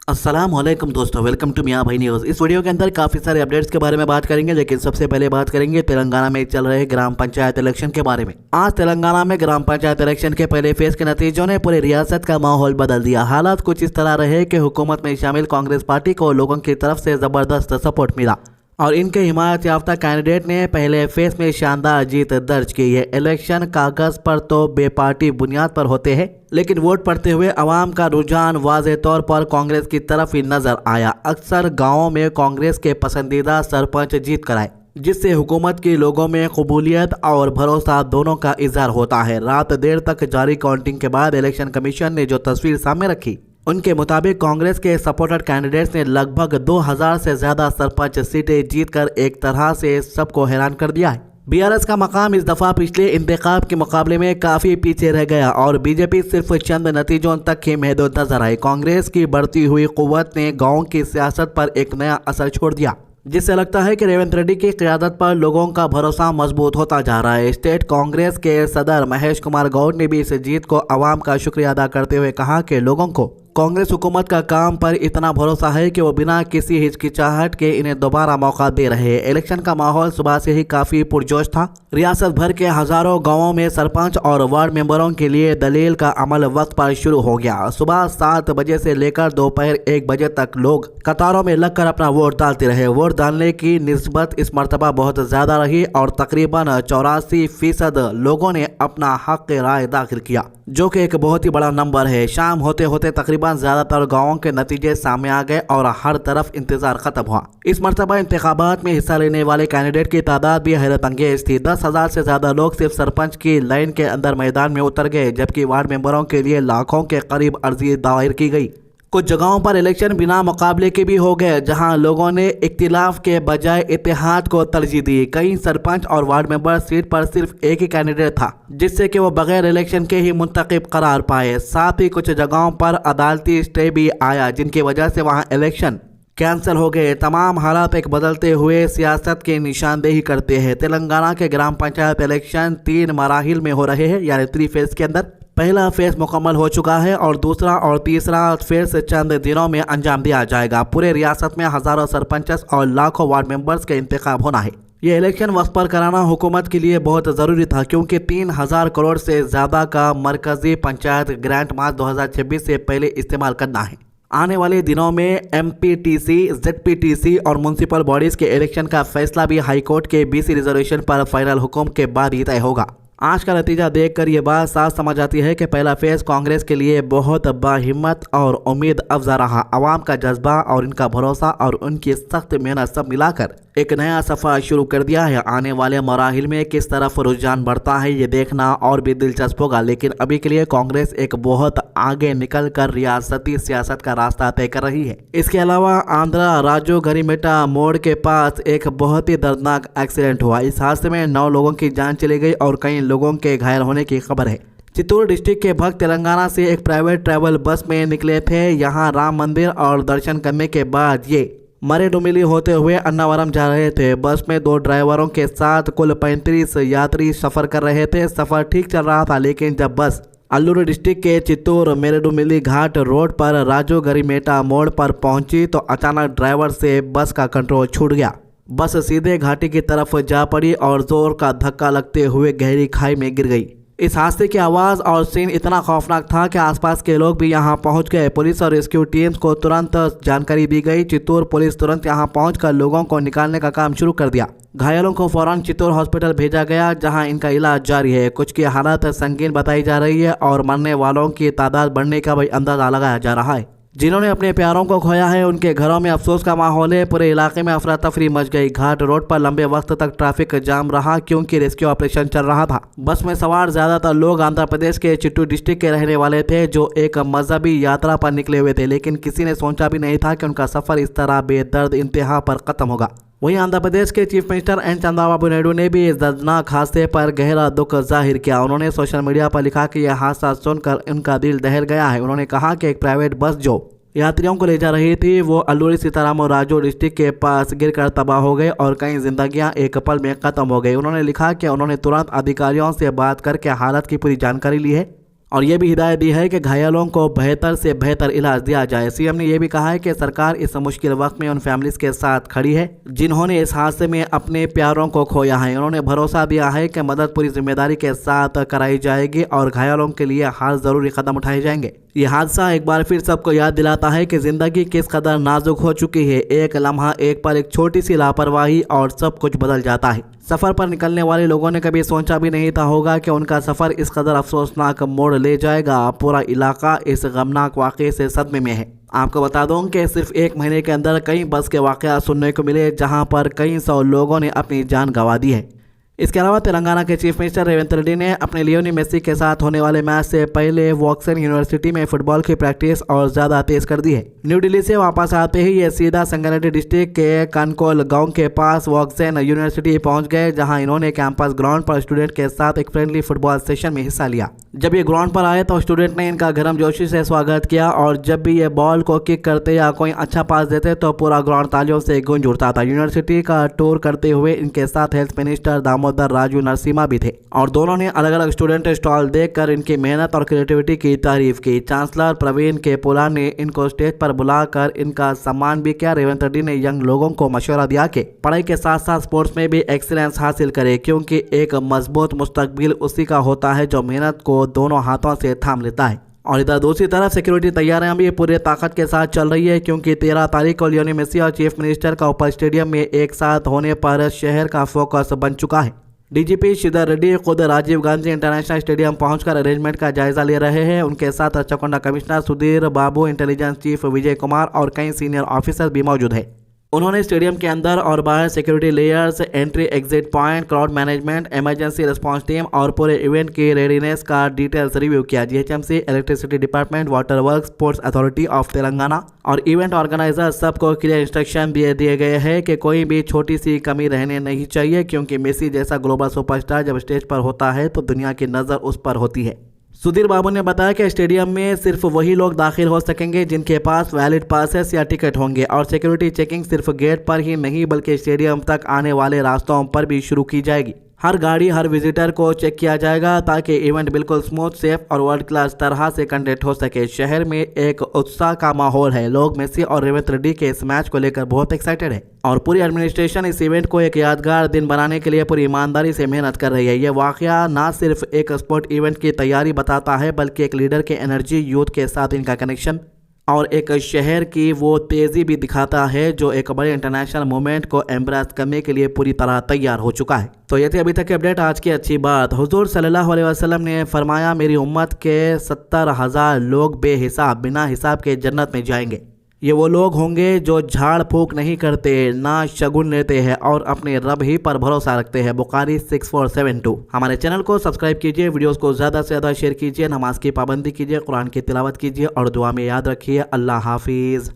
अस्सलाम वालेकुम दोस्तों, वेलकम टू मियां भाई न्यूज़। इस वीडियो के अंदर काफ़ी सारे अपडेट्स के बारे में बात करेंगे, लेकिन सबसे पहले बात करेंगे तेलंगाना में चल रहे ग्राम पंचायत इलेक्शन के बारे में। आज तेलंगाना में ग्राम पंचायत इलेक्शन के पहले फेज के नतीजों ने पूरी रियासत का माहौल बदल दिया। हालात कुछ इस तरह रहे कि हुकूमत में शामिल कांग्रेस पार्टी को लोगों की तरफ से ज़बरदस्त सपोर्ट मिला और इनके हिमायत याफ्ता कैंडिडेट ने पहले फेज में शानदार जीत दर्ज की है। इलेक्शन कागज पर तो बेपार्टी बुनियाद पर होते हैं, लेकिन वोट पड़ते हुए अवाम का रुझान वाज़ेह तौर पर कांग्रेस की तरफ ही नजर आया। अक्सर गांवों में कांग्रेस के पसंदीदा सरपंच जीत कर आए, जिससे हुकूमत के लोगों में कबूलियत और भरोसा दोनों का इजहार होता है। रात देर तक जारी काउंटिंग के बाद इलेक्शन कमीशन ने जो तस्वीर सामने रखी, उनके मुताबिक कांग्रेस के सपोर्टेड कैंडिडेट्स ने लगभग 2000 से ज्यादा सरपंच सीटें जीतकर एक तरह से सबको हैरान कर दिया है। बीआरएस का मकाम इस दफा पिछले इंतखाब के मुकाबले में काफी पीछे रह गया और बीजेपी सिर्फ चंद नतीजों तक ही महदूद नजर आई। कांग्रेस की बढ़ती हुई कुव्वत ने गाँव की सियासत पर एक नया असर छोड़ दिया, जिससे लगता है कि रेवंत रेड्डी की क़यादत पर लोगों का भरोसा मजबूत होता जा रहा है। स्टेट कांग्रेस के सदर महेश कुमार गौड़ ने भी इस जीत को अवाम का शुक्रिया अदा करते हुए कहा कि लोगों को कांग्रेस हुकूमत का काम पर इतना भरोसा है कि वो बिना किसी हिचकिचाहट के इन्हें दोबारा मौका दे रहे हैं। इलेक्शन का माहौल सुबह से ही काफी पुरजोश था। रियासत भर के हजारों गांवों में सरपंच और वार्ड मेंबरों के लिए दलील का अमल वक्त पर शुरू हो गया। सुबह 7 बजे से लेकर दोपहर 1 बजे तक लोग कतारों में लगकर अपना वोट डालते रहे। वोट डालने की निस्बत इस मरतबा बहुत ज्यादा रही और तकरीबन 84% लोगों ने अपना हक राय दाखिल किया, जो कि एक बहुत ही बड़ा नंबर है। शाम होते होते तकरीबन ज्यादातर गांवों के नतीजे सामने आ गए और हर तरफ इंतजार खत्म हुआ। इस मरतबा इंतखाबात में हिस्सा लेने वाले कैंडिडेट की तादाद भी हैरत अंगेज थी। 10,000 से ज्यादा लोग सिर्फ सरपंच की लाइन के अंदर मैदान में उतर गए, जबकि वार्ड मेंबरों के लिए लाखों के करीब अर्जी दायर की गई। कुछ जगहों पर इलेक्शन बिना मुकाबले के भी हो गए, जहां लोगों ने इख्तिलाफ के बजाय इत्तेहाद को तरजीह दी। कई सरपंच और वार्ड मेंबर सीट पर सिर्फ एक ही कैंडिडेट था, जिससे कि वो बगैर इलेक्शन के ही मुंतखब करार पाए। साथ ही कुछ जगहों पर अदालती स्टे भी आया, जिनकी वजह से वहां इलेक्शन कैंसिल हो गए। तमाम हालात एक बदलते हुए सियासत की निशानदेही करते हैं। तेलंगाना के ग्राम पंचायत इलेक्शन 3 मराहिल में हो रहे हैं, यानी 3 फेज के अंदर। पहला फेज मुकम्मल हो चुका है और दूसरा और तीसरा फेज चंद दिनों में अंजाम दिया जाएगा। पूरे रियासत में हजारों सरपंच और लाखों वार्ड मेंबर्स के इंतखाब होना है। ये इलेक्शन वक्त पर कराना हुकूमत के लिए बहुत ज़रूरी था, क्योंकि 3000 करोड़ से ज़्यादा का मरकजी पंचायत ग्रांट मार्च 2026 से पहले इस्तेमाल करना है। आने वाले दिनों में MPTC, ZPTC और म्यूनसिपल बॉडीज के इलेक्शन का फैसला भी हाईकोर्ट के BC रिजर्वेशन पर फाइनल हुक्म के बाद ही तय होगा। आज का नतीजा देखकर ये बात साफ समझ आती है कि पहला फेज कांग्रेस के लिए बहुत बाहिम्मत और उम्मीद अफजा रहा। आवाम का जज्बा और इनका भरोसा और उनकी सख्त मेहनत सब मिलाकर एक नया सफ़र शुरू कर दिया है। आने वाले मराहिल में किस तरफ रुझान बढ़ता है, ये देखना और भी दिलचस्प होगा, लेकिन अभी के लिए कांग्रेस एक बहुत आगे निकल कर रियासती सियासत का रास्ता तय कर रही है। इसके अलावा आंध्रा राजू गरिमेटा मोड़ के पास एक बहुत ही दर्दनाक एक्सीडेंट हुआ। इस हादसे में 9 लोगों की जान चली गई और कई लोगों के घायल होने की खबर है। चित्तूर डिस्ट्रिक्ट के भक्त तेलंगाना से एक प्राइवेट ट्रैवल बस में निकले थे। यहां राम मंदिर और दर्शन करने के बाद ये मरेडुमिली होते हुए अन्नावरम जा रहे थे। बस में 2 ड्राइवरों के साथ कुल 35 यात्री सफर कर रहे थे। सफर ठीक चल रहा था, लेकिन जब बस अल्लूरी डिस्ट्रिक्ट के चित्तूर मेरेडुमिली घाट रोड पर राजू गरिमेटा मोड़ पर पहुंची तो अचानक ड्राइवर से बस का कंट्रोल छूट गया। बस सीधे घाटी की तरफ जा पड़ी और जोर का धक्का लगते हुए गहरी खाई में गिर गई। इस हादसे की आवाज़ और सीन इतना खौफनाक था कि आसपास के लोग भी यहां पहुंच गए। पुलिस और रेस्क्यू टीम्स को तुरंत जानकारी दी गई। चित्तूर पुलिस तुरंत यहां पहुंचकर लोगों को निकालने का काम शुरू कर दिया। घायलों को फौरन चित्तूर हॉस्पिटल भेजा गया, जहां इनका इलाज जारी है। कुछ की हालत संगीन बताई जा रही है और मरने वालों की तादाद बढ़ने का भी अंदाजा लगाया जा रहा है। जिन्होंने अपने प्यारों को खोया है, उनके घरों में अफसोस का माहौल है। पूरे इलाके में अफरा तफरी मच गई। घाट रोड पर लंबे वक्त तक ट्रैफिक जाम रहा, क्योंकि रेस्क्यू ऑपरेशन चल रहा था। बस में सवार ज्यादातर लोग आंध्र प्रदेश के चित्तूर डिस्ट्रिक्ट के रहने वाले थे, जो एक मजहबी यात्रा पर निकले हुए थे, लेकिन किसी ने सोचा भी नहीं था कि उनका सफर इस तरह बेदर्द इंतहा पर खत्म होगा। वहीं आंध्र प्रदेश के chief minister N Chandrababu Naidu ने भी इस दर्दनाक हादसे पर गहरा दुख जाहिर किया। उन्होंने सोशल मीडिया पर लिखा कि यह हादसा सुनकर उनका दिल दहल गया है। उन्होंने कहा कि एक प्राइवेट बस जो यात्रियों को ले जा रही थी, वो अल्लूरी सीताराम और राजू डिस्ट्रिक्ट के पास गिरकर तबाह हो गए और कई जिंदगियां एक पल में खत्म हो गई। उन्होंने लिखा कि उन्होंने तुरंत अधिकारियों से बात करके हालत की पूरी जानकारी ली है और ये भी हिदायत दी है कि घायलों को बेहतर से बेहतर इलाज दिया जाए। सीएम ने यह भी कहा है कि सरकार इस मुश्किल वक्त में उन फैमिलीज के साथ खड़ी है जिन्होंने इस हादसे में अपने प्यारों को खोया है। उन्होंने भरोसा दिया है कि मदद पूरी जिम्मेदारी के साथ कराई जाएगी और घायलों के लिए हर जरूरी कदम उठाए जाएंगे। ये हादसा एक बार फिर सबको याद दिलाता है कि जिंदगी किस कदर नाजुक हो चुकी है। एक लम्हा, एक पर एक छोटी सी लापरवाही और सब कुछ बदल जाता है। सफर पर निकलने वाले लोगों ने कभी सोचा भी नहीं था होगा कि उनका सफर इस कदर अफसोसनाक मोड़ ले जाएगा। पूरा इलाका इस गमनाक वाक़े से सदमे में है। आपको बता दूं कि सिर्फ एक महीने के अंदर कई बस के वाक़या सुनने को मिले जहां पर कई सौ लोगों ने अपनी जान गंवा दी है। इसके अलावा तेलंगाना के चीफ मिनिस्टर रेवंत रेड्डी ने अपने लियोनी मेसी के साथ होने वाले मैच से पहले वॉक्सन यूनिवर्सिटी में फुटबॉल की प्रैक्टिस और ज़्यादा तेज कर दी है। न्यू दिल्ली से वापस आते ही ये सीधा संगारेड्डी डिस्ट्रिक्ट के कनकोल गांव के पास वॉक्सन यूनिवर्सिटी पहुंच गए, जहां इन्होंने कैंपस ग्राउंड पर स्टूडेंट के साथ एक फ्रेंडली फुटबॉल सेशन में हिस्सा लिया। जब ये ग्राउंड पर आए तो स्टूडेंट ने इनका गर्मजोशी से स्वागत किया और जब भी ये बॉल को किक करते या कोई अच्छा पास देते तो पूरा ग्राउंड तालियों से गूंज उठता था। यूनिवर्सिटी का टूर करते हुए इनके साथ हेल्थ मिनिस्टर दामोदर राजू नरसिम्हा भी थे और दोनों ने अलग अलग स्टूडेंट स्टॉल देखकर इनकी मेहनत और क्रिएटिविटी की तारीफ की। चांसलर प्रवीण के पुला ने इनको स्टेज पर बुलाकर इनका सम्मान भी किया। रेवंत रेड्डी ने यंग लोगों को मशवरा दिया कि पढ़ाई के साथ साथ स्पोर्ट्स में भी एक्सीलेंस हासिल करे, क्योंकि एक मजबूत मुस्तकबिल उसी का होता है जो मेहनत को दोनों हाथों से थाम लेता है। और इधर दूसरी तरफ सिक्योरिटी तैयारियां भी पूरे ताकत के साथ चल रही है, क्योंकि 13 तारीख को लियोनी मेसी और चीफ मिनिस्टर का ऊपर स्टेडियम में एक साथ होने पर शहर का फोकस बन चुका है। डीजीपी श्रीधर रेड्डी खुद राजीव गांधी इंटरनेशनल स्टेडियम पहुंचकर अरेंजमेंट का जायजा ले रहे हैं। उनके साथ रचकोंडा कमिश्नर सुधीर बाबू, इंटेलिजेंस चीफ विजय कुमार और कई सीनियर ऑफिसर भी मौजूद हैं। उन्होंने स्टेडियम के अंदर और बाहर security layers, entry exit point, crowd management, emergency response team और पूरे इवेंट की रेडीनेस का डिटेल्स रिव्यू किया। GHMC, electricity department, water works, sports authority of Telangana और इवेंट ऑर्गेनाइजर सबको क्लियर इंस्ट्रक्शन दिए गए हैं कि कोई भी छोटी सी कमी रहने नहीं चाहिए, क्योंकि मेसी जैसा ग्लोबल सुपरस्टार जब स्टेज पर होता है तो दुनिया की नज़र उस पर होती है। सुधीर बाबू ने बताया कि स्टेडियम में सिर्फ वही लोग दाखिल हो सकेंगे जिनके पास वैलिड पासेस या टिकट होंगे और सिक्योरिटी चेकिंग सिर्फ गेट पर ही नहीं बल्कि स्टेडियम तक आने वाले रास्तों पर भी शुरू की जाएगी। हर गाड़ी, हर विजिटर को चेक किया जाएगा ताकि इवेंट बिल्कुल स्मूथ, सेफ और वर्ल्ड क्लास तरह से कंडक्ट हो सके। शहर में एक उत्साह का माहौल है। लोग मेसी और रेवंत रेड्डी के इस मैच को लेकर बहुत एक्साइटेड है और पूरी एडमिनिस्ट्रेशन इस इवेंट को एक यादगार दिन बनाने के लिए पूरी ईमानदारी से मेहनत कर रही है। यह वाकया ना सिर्फ एक स्पोर्ट इवेंट की तैयारी बताता है बल्कि एक लीडर के एनर्जी, यूथ के साथ इनका कनेक्शन और एक शहर की वो तेज़ी भी दिखाता है जो एक बड़े इंटरनेशनल मूवमेंट को एम्ब्रेस करने के लिए पूरी तरह तैयार हो चुका है। तो ये थी अभी तक की अपडेट। आज की अच्छी बात, हुजूर सल्लल्लाहु अलैहि वसल्लम ने फरमाया, मेरी उम्मत के 70,000 लोग बेहिसाब बिना हिसाब के जन्नत में जाएंगे। ये वो लोग होंगे जो झाड़ फूक नहीं करते, ना शगुन लेते हैं और अपने रब ही पर भरोसा रखते हैं। बुखारी 6472। हमारे चैनल को सब्सक्राइब कीजिए, वीडियोस को ज़्यादा से ज़्यादा शेयर कीजिए, नमाज की पाबंदी कीजिए, कुरान की तिलावत कीजिए और दुआ में याद रखिए। अल्लाह हाफिज़।